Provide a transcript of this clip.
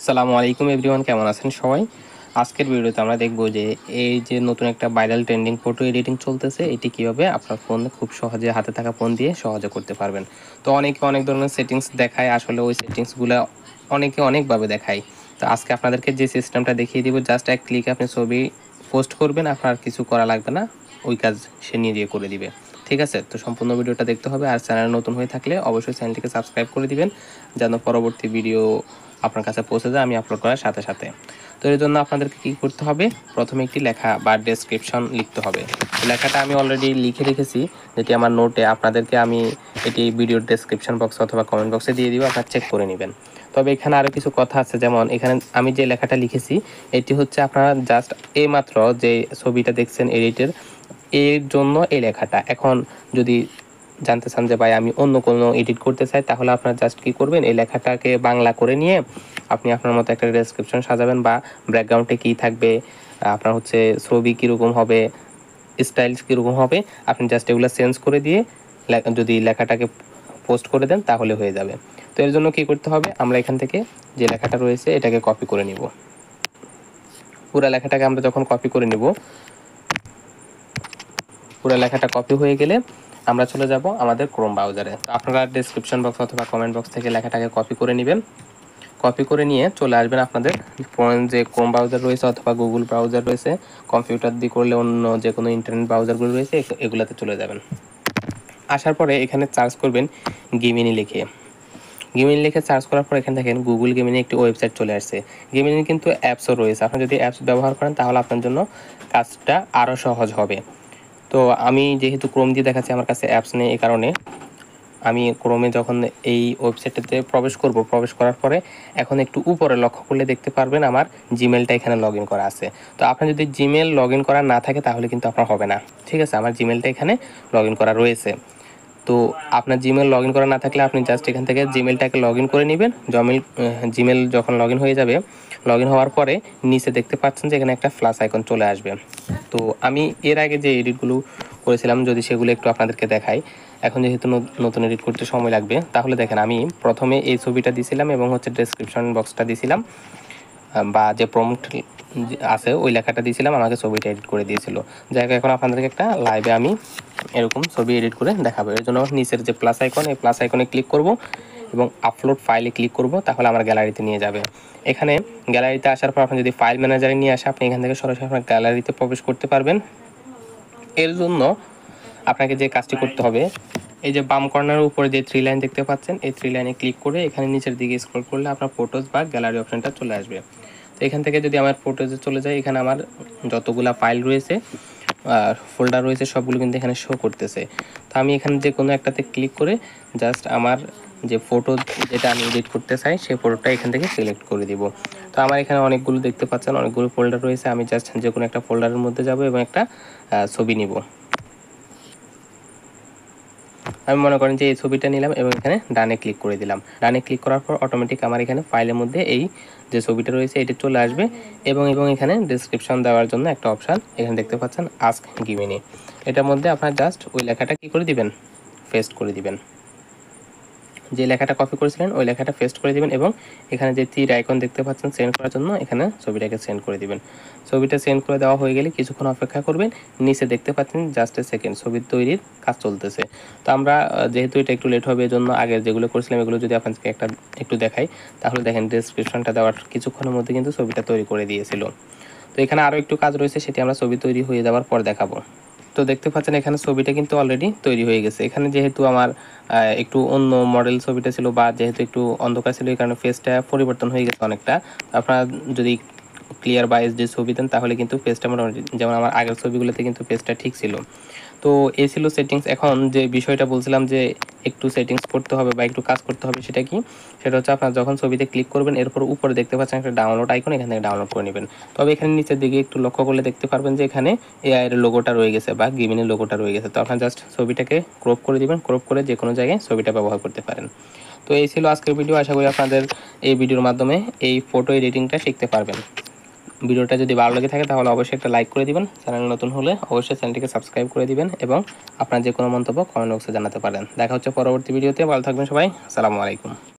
আসসালামু আলাইকুম এভরিওয়ান, কেমন আছেন সবাই? আজকের ভিডিওতে আমরা দেখব যে এই যে নতুন একটা ভাইরাল ট্রেন্ডিং ফটো এডিটিং চলতেছে, এটি কিভাবে আপনার ফোনে খুব সহজে হাতে থাকা ফোন দিয়ে সহজে করতে পারবেন। তো অনেকে অনেক ধরনের সেটিংস দেখায়, আসলে ওই সেটিংসগুলো অনেকে অনেকভাবে দেখায়। তো আজকে আপনাদেরকে যে সিস্টেমটা দেখিয়ে দিব, জাস্ট এক ক্লিকে আপনি ছবি পোস্ট করবেন, আপনার কিছু করা লাগবে না, ওই কাজ সে নিজে করে দিবে। ঠিক আছে, তো সম্পূর্ণ ভিডিওটা দেখতে হবে। আর চ্যানেল নতুন হয়ে থাকলে অবশ্যই চ্যানেলটিকে সাবস্ক্রাইব করে দিবেন, যেন পরবর্তী ভিডিও আপনার কাছে পৌঁছে যায় আমি আপলোড করার সাথে সাথে। তো এর জন্য আপনাদেরকে কী করতে হবে, প্রথমে একটি লেখা বা ডেসক্রিপশন লিখতে হবে। লেখাটা আমি অলরেডি লিখে রেখেছি, যেটি আমার নোটে। আপনাদেরকে আমি এটি ভিডিওর ডেসক্রিপশন বক্স অথবা কমেন্ট বক্সে দিয়ে দিব, আপনারা চেক করে নেবেন। তবে এখানে আরও কিছু কথা আছে, যেমন এখানে আমি যে লেখাটা লিখেছি এটি হচ্ছে আপনারা জাস্ট এইমাত্র যে ছবিটা দেখছেন এডিটের, এর জন্য এই লেখাটা। এখন যদি জানতে চান যে ভাই আমি অন্য কোনো এডিট করতে চাই, তাহলে আপনারা জাস্ট কী করবেন, এই লেখাটাকে বাংলা করে নিয়ে আপনি আপনার মতো একটা ডেসক্রিপশন সাজাবেন, বা ব্যাকগ্রাউন্ডে কী থাকবে, আপনার হচ্ছে ছবি কীরকম হবে, স্টাইলস কীরকম হবে, আপনি জাস্ট এগুলো চেঞ্জ করে দিয়ে যদি লেখাটাকে পোস্ট করে দেন তাহলে হয়ে যাবে। তো এর জন্য কী করতে হবে, আমরা এখান থেকে যে লেখাটা রয়েছে এটাকে কপি করে নিব। পুরো লেখাটাকে আমরা যখন কপি করে নিব, পুরো লেখাটা কপি হয়ে গেলে আমরা চলে যাব আমাদের ক্রোম ব্রাউজারে। তো আপনারা ডেসক্রিপশন বক্স অথবা কমেন্ট বক্স থেকে লেখাটাকে কপি করে নেবেন। কপি করে নিয়ে চলে আসবেন আপনাদের যে ক্রোম ব্রাউজার রয়েছে অথবা গুগল ব্রাউজার রয়েছে, কম্পিউটার দিয়ে করলে অন্য যে কোনো ইন্টারনেট ব্রাউজারগুলো রয়েছে এগুলাতে চলে যাবেন। আসার পরে এখানে সার্চ করবেন গেমিনি লিখে। গেমিনি লিখে সার্চ করার পর এখানে দেখেন গুগল গেমিনি একটি ওয়েবসাইট চলে আসছে। গেমিনি কিন্তু অ্যাপসও রয়েছে, আপনি যদি অ্যাপস ব্যবহার করেন তাহলে আপনার জন্য কাজটা আরও সহজ হবে। তো আমি যেহেতু ক্রোম দিয়ে দেখাচ্ছি, আমার কাছে অ্যাপস নেই, এই কারণে আমি ক্রোমে যখন এই ওয়েবসাইটটাতে প্রবেশ করার পরে এখন একটু উপরে লক্ষ্য করলে দেখতে পারবেন আমার জিমেলটা এখানে লগ ইন করা আছে। তো আপনার যদি জিমেল লগ ইন করা না থাকে তাহলে কিন্তু আপনার হবে না। ঠিক আছে, আমার জিমেলটা এখানে লগ ইন করা রয়েছে। তো আপনার জিমেল লগ ইন করা না থাকলে আপনি জাস্ট এখান থেকে জিমেলটাকে লগ ইন করে নেবেন। জিমেল যখন লগ ইন হয়ে যাবে, লগ ইন হওয়ার পরে নিচে দেখতে পাচ্ছেন যে এখানে একটা প্লাস আইকন চলে আসবে। তো আমি এর আগে যে এডিটগুলো করেছিলাম যদি সেগুলো একটু আপনাদেরকে দেখাই, এখন যেহেতু নতুন এডিট করতে সময় লাগবে, তাহলে দেখেন আমি প্রথমে এই ছবিটা দিয়েছিলাম এবং হচ্ছে ডেসক্রিপশন বক্সটা দিয়েছিলাম, বা যে প্রম্পট আছে ওই লেখাটা দিয়েছিলাম, আমাকে ছবিটা এডিট করে দিয়েছিল। যাই হোক, এখন আপনাদেরকে একটা লাইভে আমি এরকম ছবি এডিট করে দেখাবো। এর জন্য নিচের যে প্লাস আইকন, এই প্লাস আইকনে ক্লিক করব এবং আপলোড ফাইলে ক্লিক করব, তাহলে আমার গ্যালারিতে নিয়ে যাবে। এখানে গ্যালারিতে আসার পর আপনি যদি ফাইল ম্যানেজারে নিয়ে আসে, আপনি এখান থেকে সরাসরি আপনার গ্যালারিতে প্রবেশ করতে পারবেন। এর জন্য আপনাকে যে কাজটি করতে হবে, এই যে বাম কর্নারের উপরে যে 3 লাইন দেখতে পাচ্ছেন, এই 3 লাইনে ক্লিক করে এখানে নিচের দিকে স্ক্রল করলে আপনার ফটোজ বা গ্যালারি অপশনটা চলে আসবে। তো এখান থেকে যদি আমার ফটোজে চলে যায়, এখানে আমার যতগুলা ফাইল রয়েছে, ফোল্ডার রয়েছে, সবগুলো কিন্তু এখানে শো করতেছে। তো আমি এখানে যে কোনো একটাতে ক্লিক করে জাস্ট আমার যে ফটো যেটা আমি এডিট করতে চাই সেই ফটোটা এখান থেকে সিলেক্ট করে দিব। তো আমার এখানে অনেকগুলো দেখতে পাচ্ছেন, অনেকগুলো ফোল্ডার রয়েছে। আমি জাস্ট যে কোনো একটা ফোল্ডারের মধ্যে যাব এবং একটা ছবি নিব। আমি মনে করেন যে এই ছবিটা নিলাম এবং এখানে ডানে ক্লিক করে দিলাম। ডানে ক্লিক করার পর অটোমেটিক আমার এখানে ফাইলের মধ্যে এই যে ছবিটা রয়েছে এটা চলে আসবে, এবং এখানে ডেসক্রিপশন দেওয়ার জন্য একটা অপশান এখানে দেখতে পাচ্ছেন, আস্ক গিমিনি। এটার মধ্যে আপনার জাস্ট ওই লেখাটা কী করে দিবেন, পেস্ট করে দিবেন। যে লেখাটা কপি করেছিলেন ওই লেখাটা পেস্ট করে দিবেন, এবং এখানে যে তীর আইকন দেখতে পাচ্ছেন সেন্ড করার জন্য, এখানে ছবিটাকে সেন্ড করে দিবেন। ছবিটা সেন্ড করে দেওয়া হয়ে গেলে কিছুক্ষণ অপেক্ষা করবেন। নিচে দেখতে পাচ্ছেন জাস্ট এ সেকেন্ড ছবির তৈরির কাজ চলতেছে। তো আমরা যেহেতু এটা একটু লেট হবে, এজন্য আগের যেগুলো করেছিলাম এগুলো যদি আপনাদেরকে একটু দেখাই, তাহলে দেখেন ডেসক্রিপশনটা দেওয়ার কিছুক্ষণের মধ্যে কিন্তু ছবিটা তৈরি করে দিয়েছিল। তো এখানে আরও একটু কাজ রয়েছে, সেটি আমরা ছবি তৈরি হয়ে যাওয়ার পর দেখাবো। তো দেখতে পাচ্ছেন এখানে ছবিটা কিন্তু অলরেডি তৈরি হয়ে গেছে। এখানে যেহেতু আমার একটু অন্য মডেল ছবিটা ছিল, বা যেহেতু একটু অন্ধকার ছিল, এই কারণে ফেসটা পরিবর্তন হয়ে গেছে অনেকটা। আপনারা যদি ক্লিয়ার বা এইচডি ছবি দেন তাহলে কিন্তু ফেসটা মোটামুটি, যেমন আমার আগের ছবিগুলোতে কিন্তু ফেসটা ঠিক ছিল। তো এই ছিল সেটিংস। এখন যে বিষয়টা বলছিলাম যে একটু সেটিংস করতে হবে বা একটু কাজ করতে হবে, সেটা কি, সেটা হচ্ছে আপনার যখন ছবিতে ক্লিক করবেন এরপর উপরে দেখতে পাচ্ছেন একটা ডাউনলোড আইকন, এখান থেকে ডাউনলোড করে নেবেন। তবে এখানে নিচের দিকে একটু লক্ষ্য করলে দেখতে পারবেন যে এখানে এআই এর লোগোটা রয়ে গেছে বা গেমিনের লোগোটা রয়ে গেছে। তো আপনার জাস্ট ছবিটাকে ক্রপ করে দিবেন, ক্রপ করে যে কোনো জায়গায় ছবিটা ব্যবহার করতে পারেন। তো এই ছিল আজকের ভিডিও। আশা করি আপনাদের এই ভিডিওর মাধ্যমে এই ফটো এডিটিংটা শিখতে পারবেন। ভিডিওটা যদি ভালো লেগে থাকে তাহলে অবশ্যই একটা লাইক করে দিবেন। চ্যানেল নতুন হলে অবশ্যই চ্যানেলটিকে সাবস্ক্রাইব করে দিবেন, এবং আপনার যে কোনো মন্তব্য কমেন্ট বক্সে জানাতে পারেন। দেখা হচ্ছে পরবর্তী ভিডিওতে। ভালো থাকবেন সবাই। আসসালামু আলাইকুম।